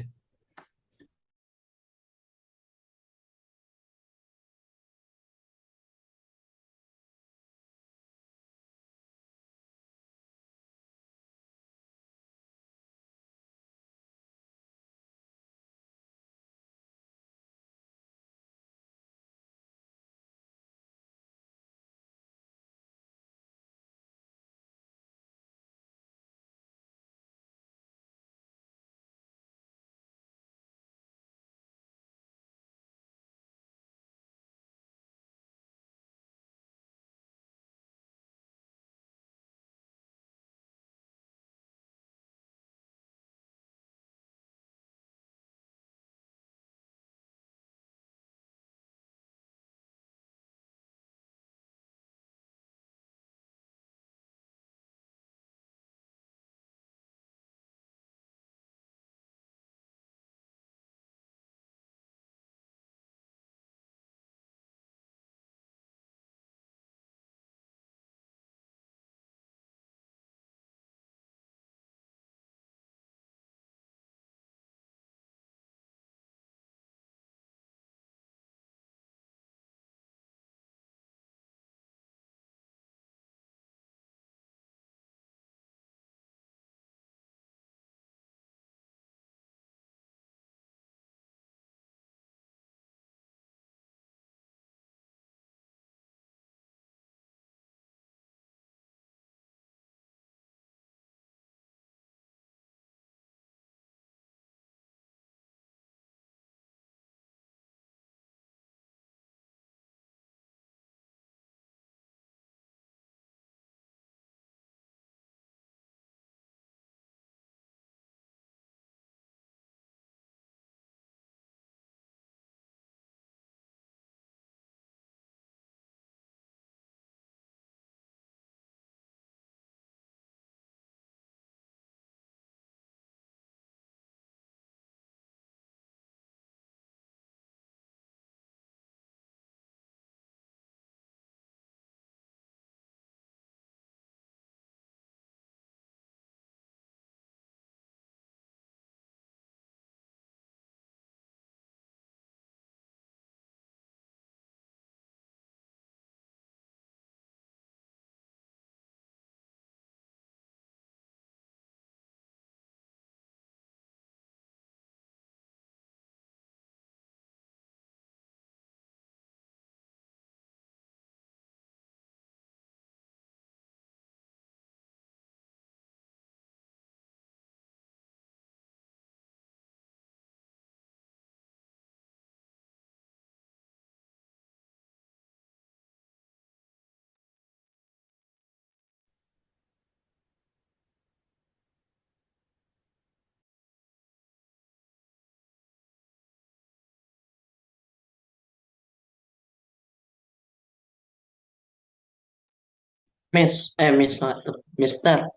Miss satu, Mister.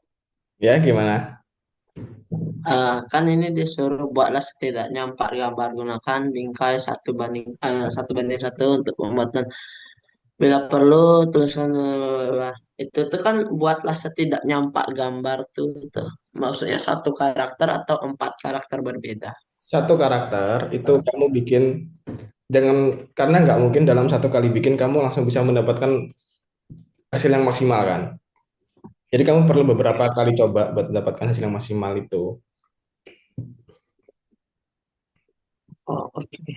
Ya, gimana? Kan ini disuruh buatlah setidaknya 4 gambar gunakan bingkai 1:1 untuk pembuatan. Bila perlu tulisan itu tuh kan buatlah setidaknya 4 gambar tuh. Maksudnya satu karakter atau 4 karakter berbeda. Satu karakter itu kamu bikin, jangan, karena nggak mungkin dalam satu kali bikin kamu langsung bisa mendapatkan hasil yang maksimal kan. Jadi kamu perlu beberapa kali coba buat mendapatkan hasil yang maksimal itu. Oh, oke.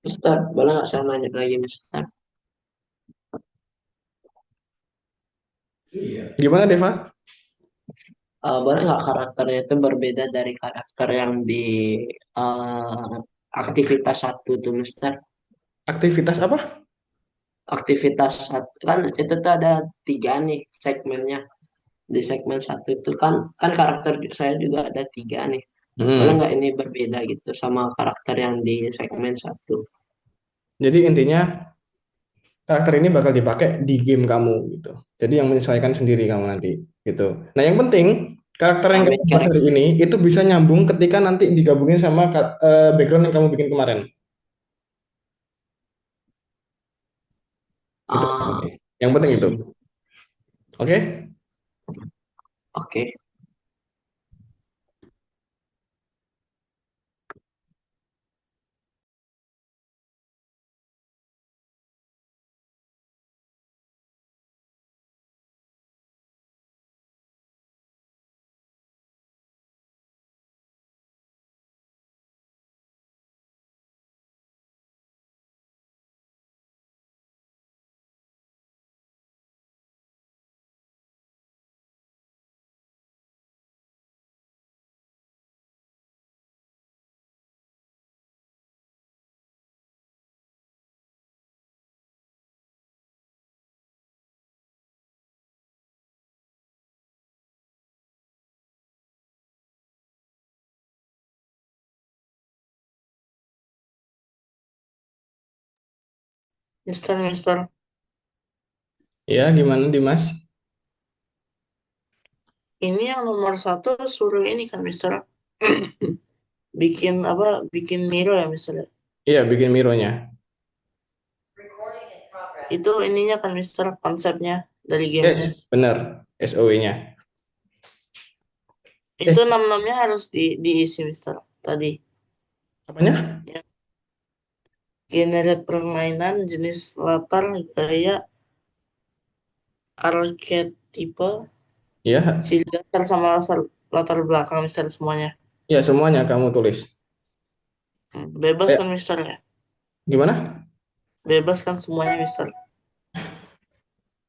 Mister, boleh nggak saya nanya lagi, Mister? Gimana, Deva? Boleh nggak karakternya itu berbeda dari karakter yang di eh, aktivitas satu tuh, Mister? Aktivitas apa? Aktivitas satu kan itu tuh ada 3 nih segmennya. Di segmen satu itu kan karakter saya juga ada 3 nih. Boleh Hmm. nggak ini berbeda gitu sama karakter yang di segmen satu? Jadi intinya karakter ini bakal dipakai di game kamu gitu. Jadi yang menyesuaikan sendiri kamu nanti gitu. Nah, yang penting karakter yang Nah, kamu main buat hari character. ini itu bisa nyambung ketika nanti digabungin sama background yang kamu bikin kemarin. Itu yang Ah, penting. Yang penting itu. sih. Oke? Oke. Mister, Ya, gimana Dimas? ini yang nomor satu suruh ini kan Mister, bikin apa? Bikin Miro ya Mister. Iya, bikin Mironya. Itu ininya kan Mister, konsepnya dari gamenya. Yes, benar. SOW-nya. Itu Eh, enam-enamnya harus diisi Mister. Tadi. apanya? Ya, generate permainan, jenis latar, gaya, archetype, Ya, ciri dasar sama latar belakang Mister semuanya. ya semuanya kamu tulis. Bebas Eh, kan Mister ya? gimana? Bebas kan semuanya Mister.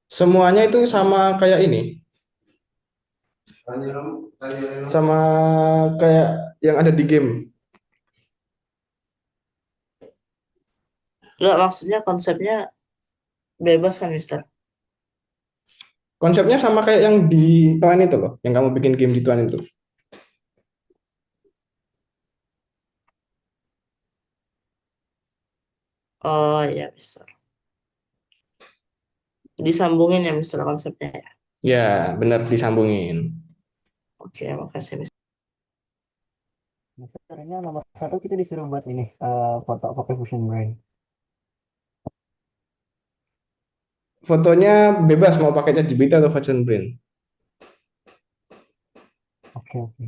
Semuanya itu sama kayak ini. Sama kayak yang ada di game. Enggak, maksudnya konsepnya bebas kan Mister. Konsepnya sama kayak yang di Tuan itu loh, yang kamu bikin game di Tuan itu. Oh iya Mister. Disambungin ya Mister konsepnya ya. Ya, benar disambungin. Oke, makasih Mister. Caranya nomor satu kita disuruh buat ini foto pakai Fusion Brain. Fotonya bebas mau pakai ChatGPT atau Vision Brain. Oke, oke.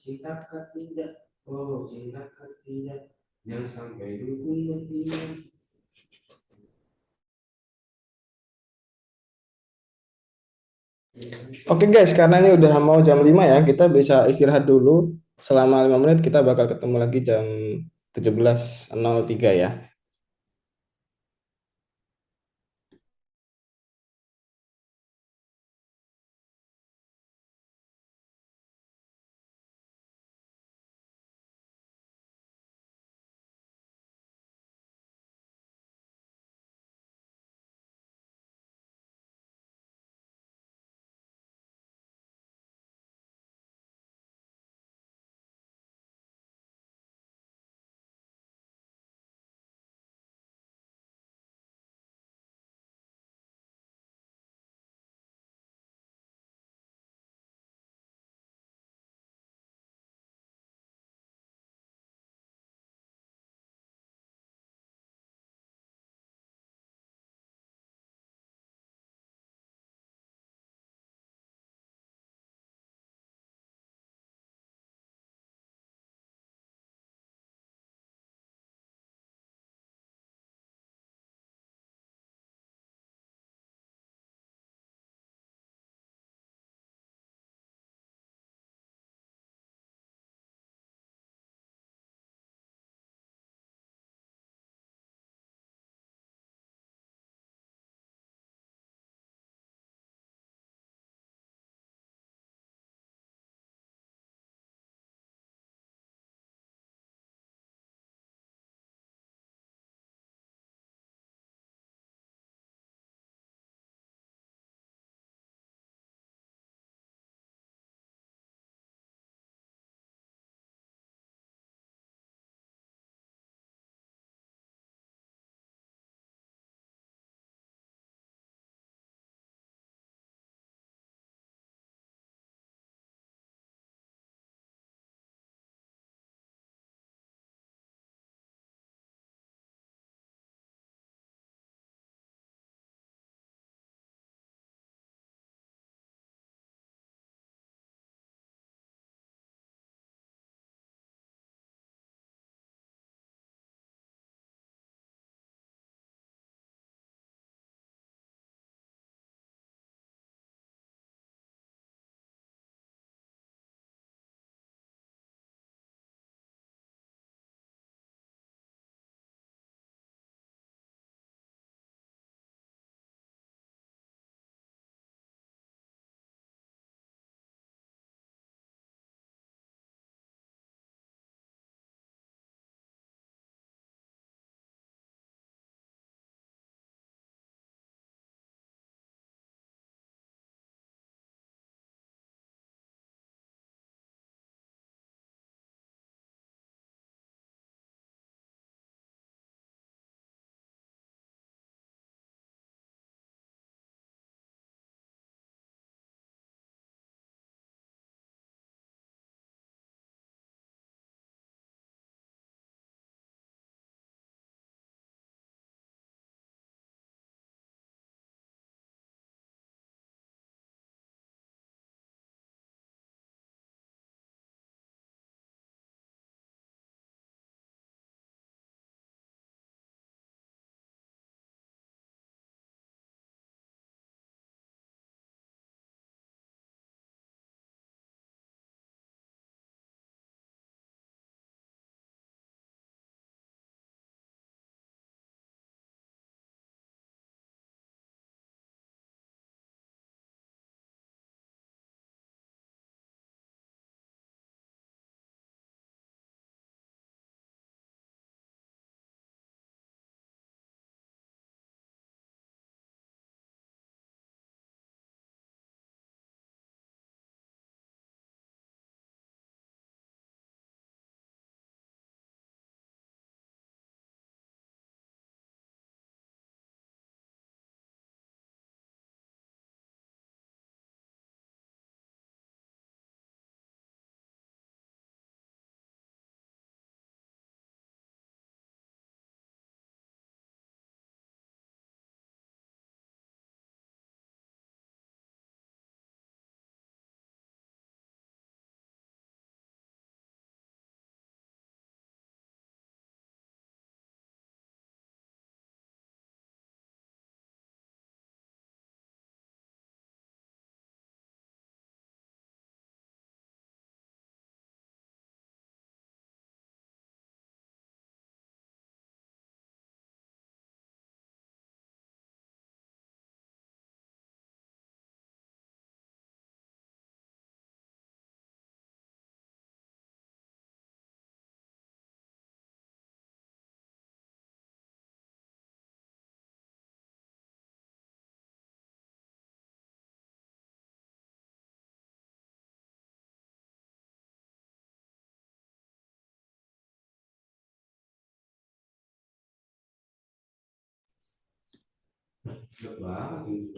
Cinta tidak, oh cinta tidak, yang sampai dulu Oke guys, karena ini udah mau jam 5 ya, kita bisa istirahat dulu selama 5 menit. Kita bakal ketemu lagi jam 17.03 ya.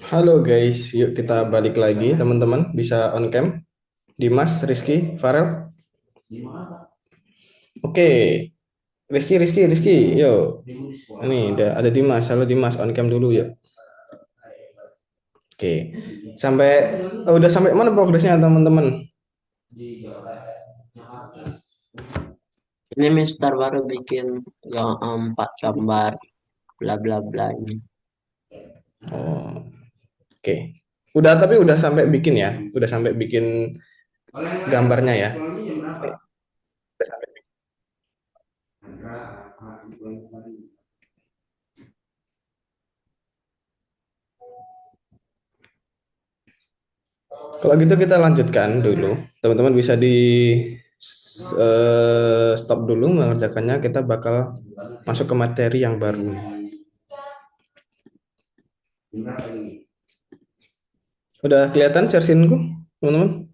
Halo guys, yuk kita balik lagi teman-teman. Bisa on cam. Dimas, Rizky, Farel. Oke, Rizky, yuk. Ini ada Dimas. Halo Dimas, on cam dulu yuk. Oke, udah sampai mana progresnya teman-teman? Ini Mister baru bikin 4 gambar bla bla bla ini. Oh, oke. Tapi udah sampai bikin ya? Udah sampai bikin gambarnya ya? Kalau gitu kita lanjutkan dulu. Teman-teman bisa di stop dulu mengerjakannya. Kita bakal masuk ke materi yang baru nih. Udah kelihatan share screen-ku, teman-teman?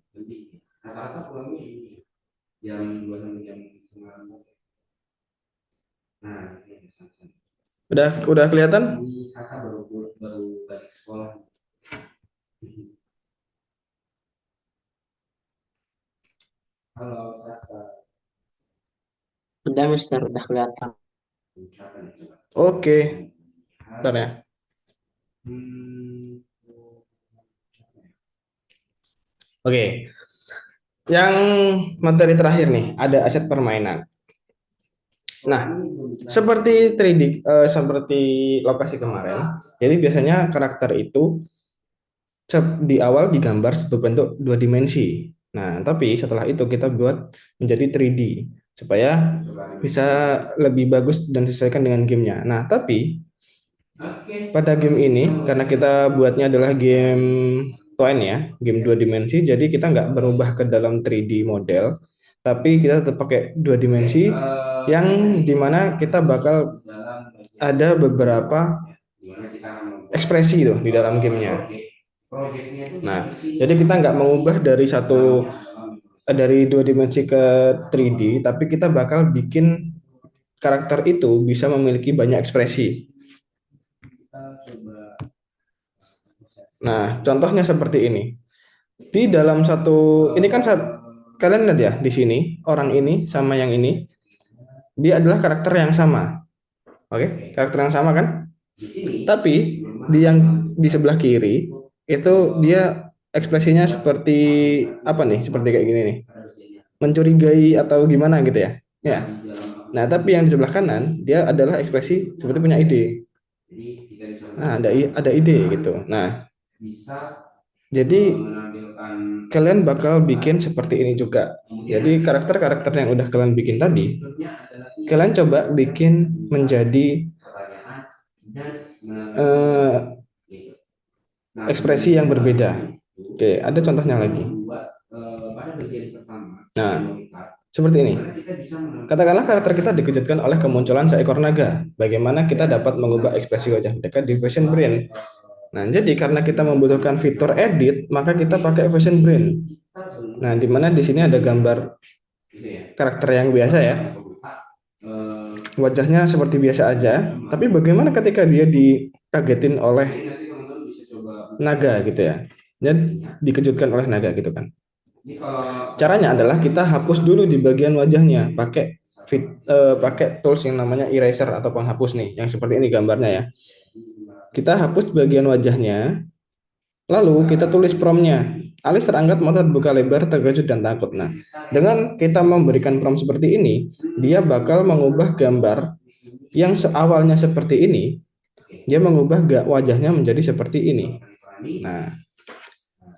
Udah kelihatan? Udah Mister, udah kelihatan. Oke. Bentar ya. Oke. Yang materi terakhir nih, ada aset permainan. Nah, seperti 3D, seperti lokasi kemarin, jadi biasanya karakter itu di awal digambar berbentuk 2 dimensi. Nah, tapi setelah itu kita buat menjadi 3D supaya bisa lebih bagus dan disesuaikan dengan gamenya. Nah, tapi pada game ini karena kita buatnya adalah game Toen ya, game 2 dimensi, jadi kita nggak berubah ke dalam 3D model, tapi kita tetap pakai 2 dimensi yang dimana kita bakal ada beberapa ekspresi tuh di dalam gamenya. Nah, jadi kita nggak mengubah dari 2 dimensi ke 3D, tapi kita bakal bikin karakter itu bisa memiliki banyak ekspresi. Nah, contohnya seperti ini. Di dalam ini kan kalian lihat ya di sini orang ini sama yang ini, dia adalah karakter yang sama. Oke, karakter yang sama kan? Tapi di sebelah kiri itu dia ekspresinya seperti apa nih? Seperti kayak gini nih. Mencurigai atau gimana gitu ya. Ya. Nah, tapi yang di sebelah kanan dia adalah ekspresi seperti punya ide. Nah, ada ide gitu. Nah, jadi kalian bakal bikin seperti ini juga. Jadi karakter-karakter yang udah kalian bikin tadi, kalian coba bikin menjadi ekspresi yang berbeda. Oke, ada contohnya lagi. Nah, seperti ini. Katakanlah karakter kita dikejutkan oleh kemunculan seekor naga. Bagaimana kita dapat mengubah ekspresi wajah mereka di Vision Brain? Nah, jadi karena kita membutuhkan fitur edit, maka kita pakai Vision Brain. Nah, di mana di sini ada gambar karakter yang biasa ya. Wajahnya seperti biasa aja, tapi bagaimana ketika dia dikagetin oleh naga gitu ya. Dan dikejutkan oleh naga gitu kan. Caranya adalah kita hapus dulu di bagian wajahnya pakai tools yang namanya eraser atau penghapus nih, yang seperti ini gambarnya ya. Kita hapus bagian wajahnya, lalu kita tulis prompt-nya. Alis terangkat, mata terbuka lebar, terkejut dan takut. Nah, dengan kita memberikan prompt seperti ini, dia bakal mengubah gambar yang awalnya seperti ini, dia mengubah wajahnya menjadi seperti ini. Nah,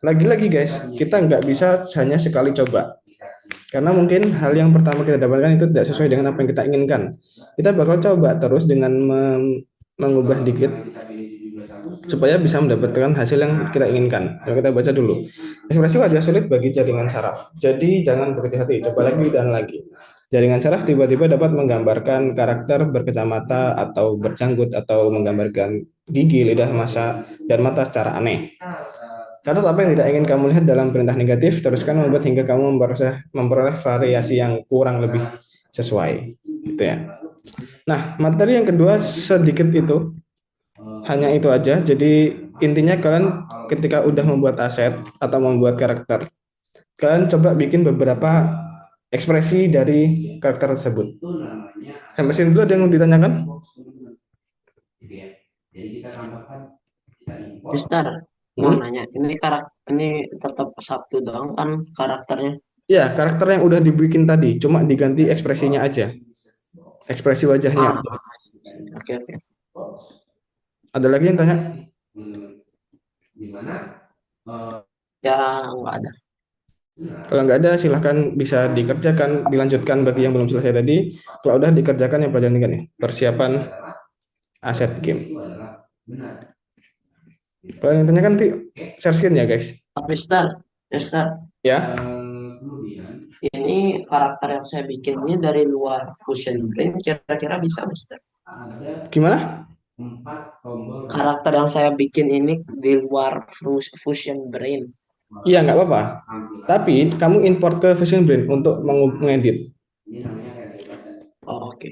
lagi-lagi guys, kita nggak bisa hanya sekali coba. Karena mungkin hal yang pertama kita dapatkan itu tidak sesuai dengan apa yang kita inginkan. Kita bakal coba terus dengan mengubah dikit supaya bisa mendapatkan hasil yang kita inginkan. Kalau kita baca dulu. Ekspresi wajah sulit bagi jaringan saraf. Jadi jangan berkecil hati, coba lagi dan lagi. Jaringan saraf tiba-tiba dapat menggambarkan karakter berkacamata atau berjanggut atau menggambarkan gigi, lidah, dan mata secara aneh. Catat apa yang tidak ingin kamu lihat dalam perintah negatif, teruskan membuat hingga kamu memperoleh variasi yang kurang lebih sesuai. Gitu ya. Nah, materi yang kedua sedikit itu Hanya itu aja. Jadi intinya kalian ketika udah membuat aset atau membuat karakter, kalian coba bikin beberapa ekspresi dari karakter tersebut. Sampai sini dulu ada yang mau ditanyakan? Mister, mau Hmm? nanya, ini tetap satu doang kan karakternya? Ya, karakter yang udah dibikin tadi, cuma diganti ekspresinya aja. Ekspresi wajahnya. Ah, oke oke. Ada lagi yang tanya? Ya nggak ada. Kalau nggak ada, silahkan bisa dikerjakan, dilanjutkan bagi yang belum selesai tadi. Kalau udah dikerjakan yang pelajaran tingkat nih, persiapan aset game. Kalau yang tanya kan nanti share screen ya guys. Mister, Mister, Ya, ini karakter yang saya bikin ini dari luar Fusion Brain, kira-kira bisa, Mister? gimana? Karakter yang saya bikin ini di luar Fusion Brain. Iya nggak apa-apa. Tapi kamu import ke Vision Brain untuk mengedit. Oh, oke.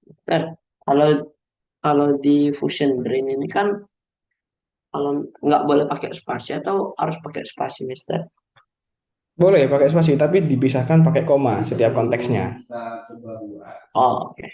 Mister, Kalau kalau di Fusion Brain ini kan kalau nggak boleh pakai spasi atau harus pakai spasi, Mister? Boleh pakai spasi, tapi dipisahkan pakai koma setiap konteksnya. Oh, oke.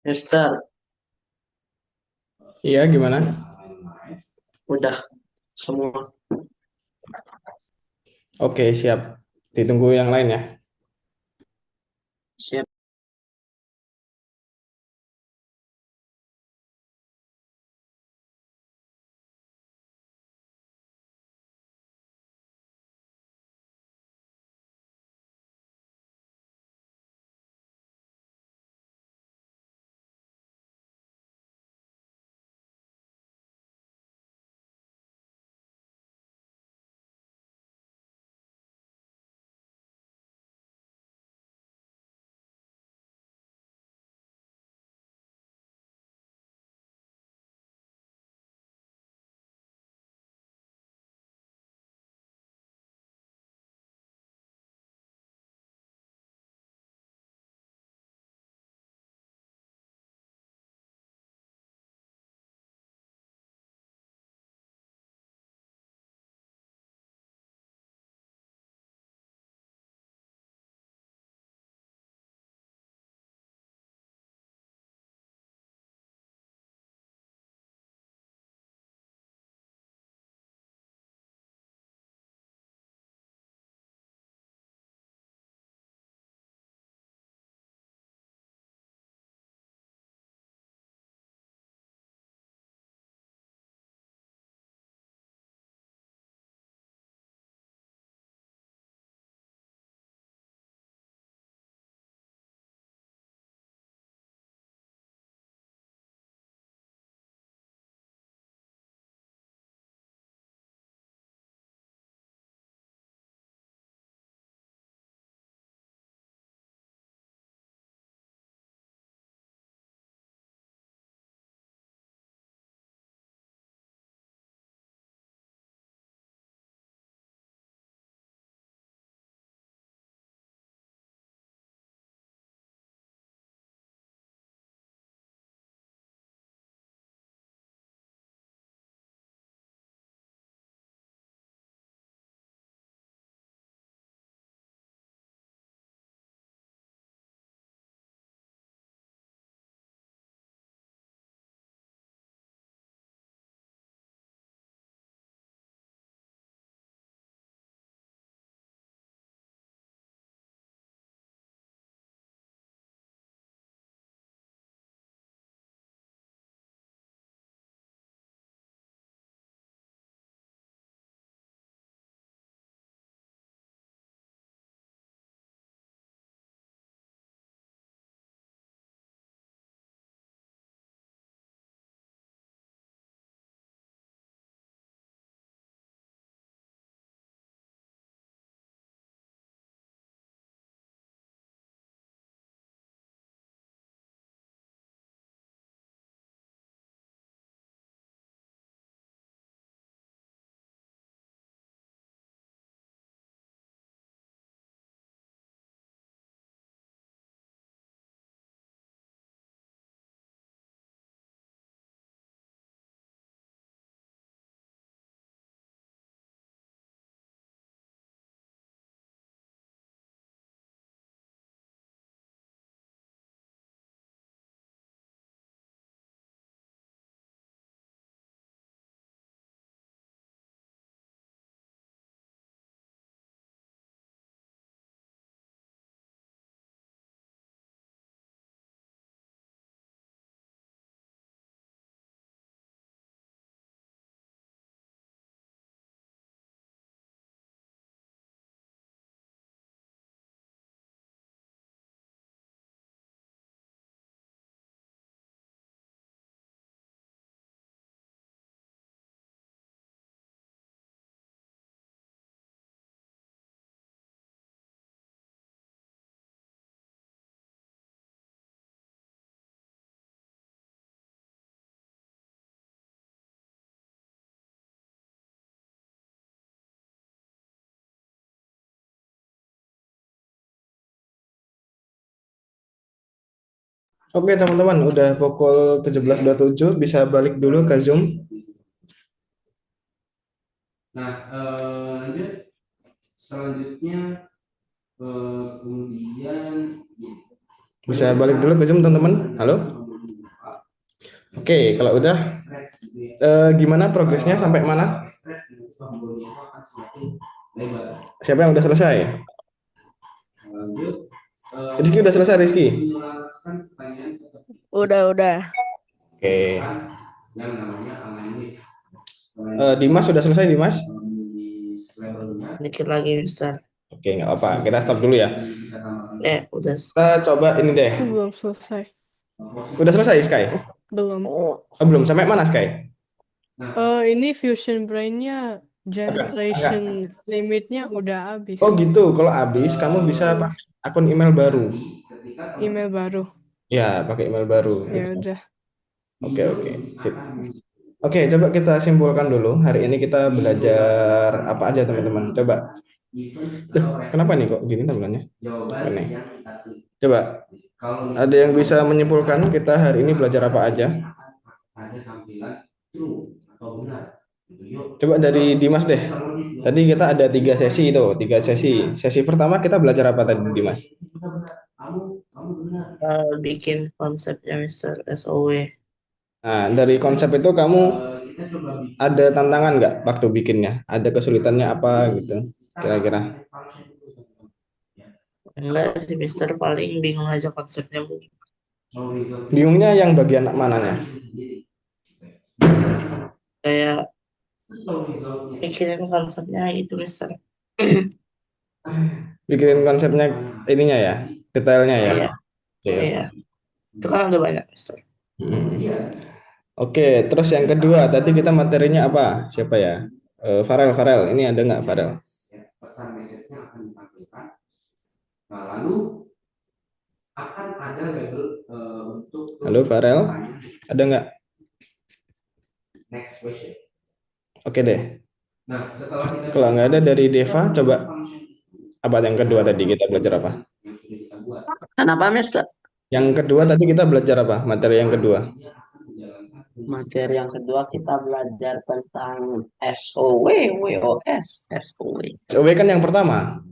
Mister, Iya, gimana? udah semua. Oke, siap. Ditunggu yang lain ya. Siap. Oke, teman-teman, udah pukul 17.27, bisa balik dulu ke Zoom. Nah, lanjut. Selanjutnya, kemudian bisa balik dulu ke Zoom, teman-teman. Halo? Oke, kalau udah, gimana progresnya sampai mana? Siapa yang udah selesai? Rizky udah selesai, Rizky? Udah. Oke. Dimas sudah selesai, Dimas? Dikit lagi, Mister. Oke, nggak apa. Kita stop dulu ya. Udah. Kita coba ini deh. Belum selesai. Udah selesai, Sky? Belum. Oh, belum. Sampai mana, Sky? Ini Fusion Brain-nya generation limitnya udah habis. Oh gitu. Kalau habis, kamu bisa pakai akun email baru. Email baru. Ya, pakai email baru. Ya udah. Oke, sip. Oke, coba kita simpulkan dulu. Hari ini kita belajar apa aja, teman-teman? Coba. Duh, kenapa nih kok gini tampilannya? Aneh. Coba. Ada yang bisa menyimpulkan kita hari ini belajar apa aja? Coba dari Dimas deh. Tadi kita ada 3 sesi itu, 3 sesi. Sesi pertama kita belajar apa tadi, Dimas? Bikin konsepnya, Mister, SOW. Nah, dari konsep itu kamu ada tantangan nggak waktu bikinnya? Ada kesulitannya apa gitu? Kira-kira? Enggak sih, Mister, paling bingung aja konsepnya. Bingungnya yang bagian mananya? Kayak pikirin konsepnya gitu, Mister. Bikin konsepnya ininya ya, detailnya ya. Iya. Oke. Iya. Itu kan ada banyak, Mister. Oke, terus yang kedua tadi kita materinya apa? Siapa ya? Farel. Ini ada nggak Farel? Pesan message-nya akan ditampilkan. Nah, lalu akan ada label untuk. Halo Farel, ada nggak? Next question. Oke deh. Nah, setelah kita kalau nggak ada dari Deva, coba apa yang kedua tadi kita belajar apa? Kenapa, Mister? Yang kedua tadi kita belajar apa? Materi yang kedua. Materi yang kedua kita belajar tentang SOW, WOS, SOW. SOW kan yang pertama.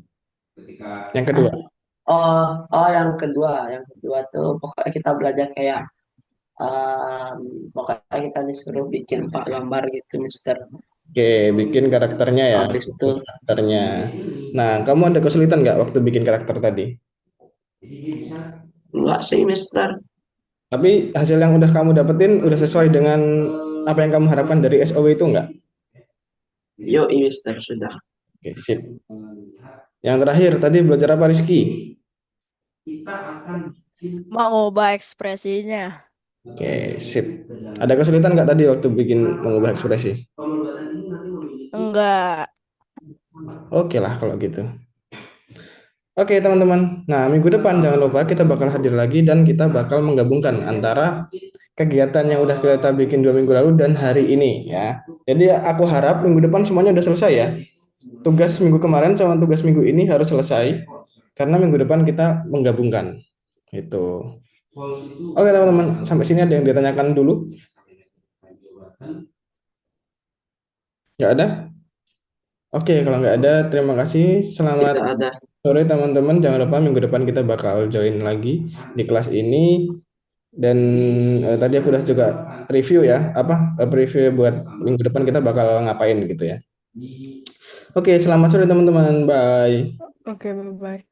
Yang kedua. Yang kedua tuh pokoknya kita belajar kayak pokoknya kita disuruh bikin 4 lembar gitu, Mister. Oke, bikin karakternya ya. Habis itu karakternya. Nah, kamu ada kesulitan nggak waktu bikin karakter tadi? enggak sih, Mister. Tapi hasil yang udah kamu dapetin udah sesuai dengan apa yang kamu harapkan dari SOW itu nggak? Yo, Mister, sudah. Oke, sip. Yang terakhir tadi belajar apa, Rizky? Mengubah ekspresinya. Oke, sip. Ada kesulitan nggak tadi waktu bikin mengubah ekspresi? Enggak. Oke lah kalau gitu. Oke teman-teman, nah minggu depan jangan lupa kita bakal hadir lagi dan kita bakal menggabungkan antara kegiatan yang udah kita bikin 2 minggu lalu dan hari ini ya. Jadi aku harap minggu depan semuanya udah selesai ya. Tugas minggu kemarin sama tugas minggu ini harus selesai karena minggu depan kita menggabungkan. Itu. Oke teman-teman, sampai sini ada yang ditanyakan dulu? Nggak ada? Oke, kalau nggak ada, terima kasih. Selamat sore teman-teman. Jangan lupa minggu depan kita bakal join lagi di kelas ini. Dan tadi aku udah juga review ya, preview buat minggu depan kita bakal ngapain gitu ya. Oke, selamat sore teman-teman. Bye. Oke, bye-bye.